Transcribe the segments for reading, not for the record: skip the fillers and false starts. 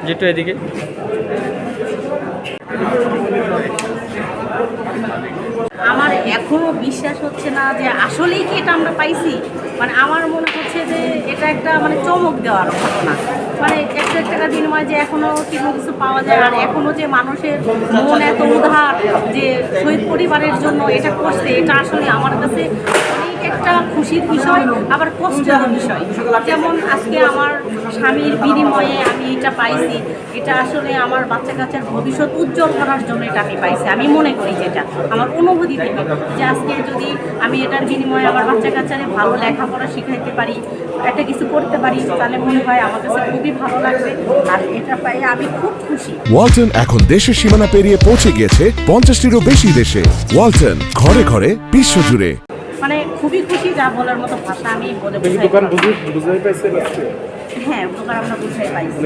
যেটু এদিকে আমার এখনো বিশ্বাস হচ্ছে না যে আসলেই কি এটা আমরা পাইছি। মানে আমার মনে হচ্ছে যে এটা একটা মানে চমক দেওয়ার ঘটনা। মানে 1 টাকা বিনিময়ে যে এখনো কিছু পাওয়া যায়, আর এখনো যে মানুষের মন এত উদার যে শহীদ পরিবারের জন্য এটা করছে, এটা আসলে আমার কাছে অনেক একটা খুশির বিষয়, আবার কষ্টের বিষয়। যেমন আজকে আমার স্বামীর বিনিময়ে আমি এটা পাইছি, এটা আসলে আমার বাচ্চা কাচ্চার ভবিষ্যৎ উজ্জ্বল করার জন্য এটা আমি পাইছি। আমি মনে করি যেটা আমার অনুভূতি থেকে, যে আজকে যদি আমি এটার বিনিময়ে আমার বাচ্চা কাচ্চারে ভালো লেখাপড়া শিখাইতে পারি, একটা কিছু করতে পারি, তাহলে মনে হয় আমার কাছে খুবই ভালো লাগবে। আর এটা পাই আমি খুব খুশি। ওয়ালটন এখন দেশের সীমানা পেরিয়ে পৌঁছে গিয়েছে 50টিরও বেশি দেশে। ওয়ালটন, ঘরে ঘরে বিশ্বজুড়ে। মানে খুবই খুশি, যা বলার মতো ভাষা আমি বলে হ্যাঁ, দোকান আমরা বুঝাই পাইছি।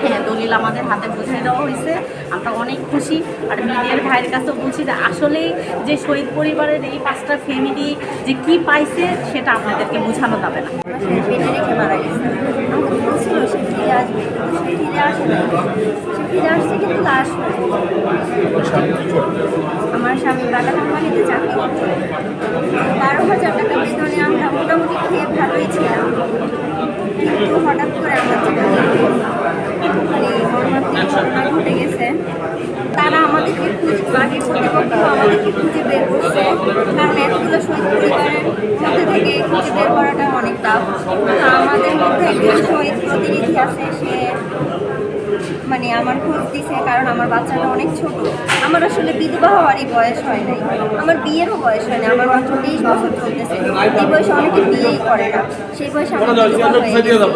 হ্যাঁ, দলিল আমাদের হাতে বুঝাই দেওয়া হয়েছে, আমরা অনেক খুশি। আর মিডিয়ার ভাইয়ের কাছেও বলছি যে আসলেই যে শহীদ পরিবারের এই 5টা ফ্যামিলি যে কি পাইছে সেটা আপনাদেরকে বোঝানো যাবে না। পেটে রেখে মারা গেছে, আমাকে বলছিল সে ফিরে আসবে, কিন্তু সে ফিরে আসে না। সে ফিরে আসছে কিন্তু লাশ হয়ে। আমার স্বামী বাটা কোম্পানিতে চাকরি করতো। 12,000 টাকা বেতনে আমরা মোটামুটি খেয়ে ভালোই ছিলাম, কিন্তু হঠাৎ করে আমার জীবনে মানে মর্মান্তিক ঘটনা ঘটে গেছে। তারা আমাদেরকে মাটির কর্তৃপক্ষ আমাদেরকে খুঁজে বের করছে, কারণ এতগুলো শহীদ পরিবারের মধ্যে থেকে খুঁজে বের করাটা অনেক টাফ। আমাদের মধ্যে একজন শহীদ প্রতিনিধি আছে, সে মানে আমার খোঁজ দিছে, কারণ আমার বাচ্চাটা অনেক ছোট। আমার আসলে বিধবা হওয়ারই বয়স হয় নাই, আমার বিয়েরও বয়স হয় না, আমার মাত্র 23 বছর চলতেছে। এই বয়সে অনেকে বিয়েই করে না, সেই বয়সে আমরা বিধবা হয়ে গেছি।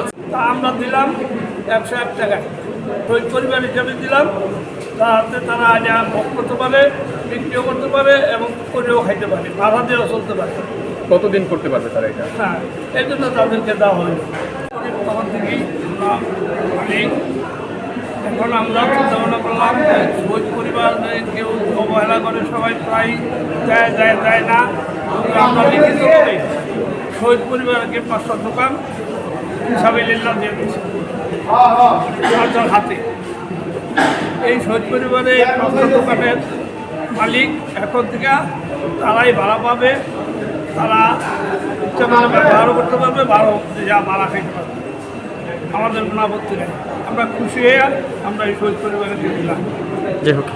আমরা দিলাম 101 টাকায়, শহীদ পরিবার হিসাবে দিলাম, তাতে তারা আজ ভোগ করতে পারে, বিক্রিও করতে পারে এবং করেও খাইতে পারে, ভাড়া দিয়েও চলতে পারে। কতদিন করতে পারবে তারা এটা? হ্যাঁ, এই জন্য তাদেরকে দেওয়া হলো। তখন থেকেই এখন আমরা চিন্তা ভাবনা করলাম শহীদ পরিবার কেউ অবহেলা করে, সবাই প্রায় যায় না। আমরা লিখিতভাবে শহীদ পরিবারকে 5টা দোকান হিসাবে লিখলাম দিয়ে দিয়েছি তার হাতে। এই শহীদ পরিবারে 5টা দোকানের মালিক এখন থেকে তারাই ভাড়া পাবে, তারা ইচ্ছা করে ব্যবহারও করতে পারবে, যা ভাড়া খাইতে পারবে। আমাদের কোনো আপত্তি নেই, আমরা খুশি হয়ে আমরা এই শহীদ পরিবারে দিলাম। যাই হোক।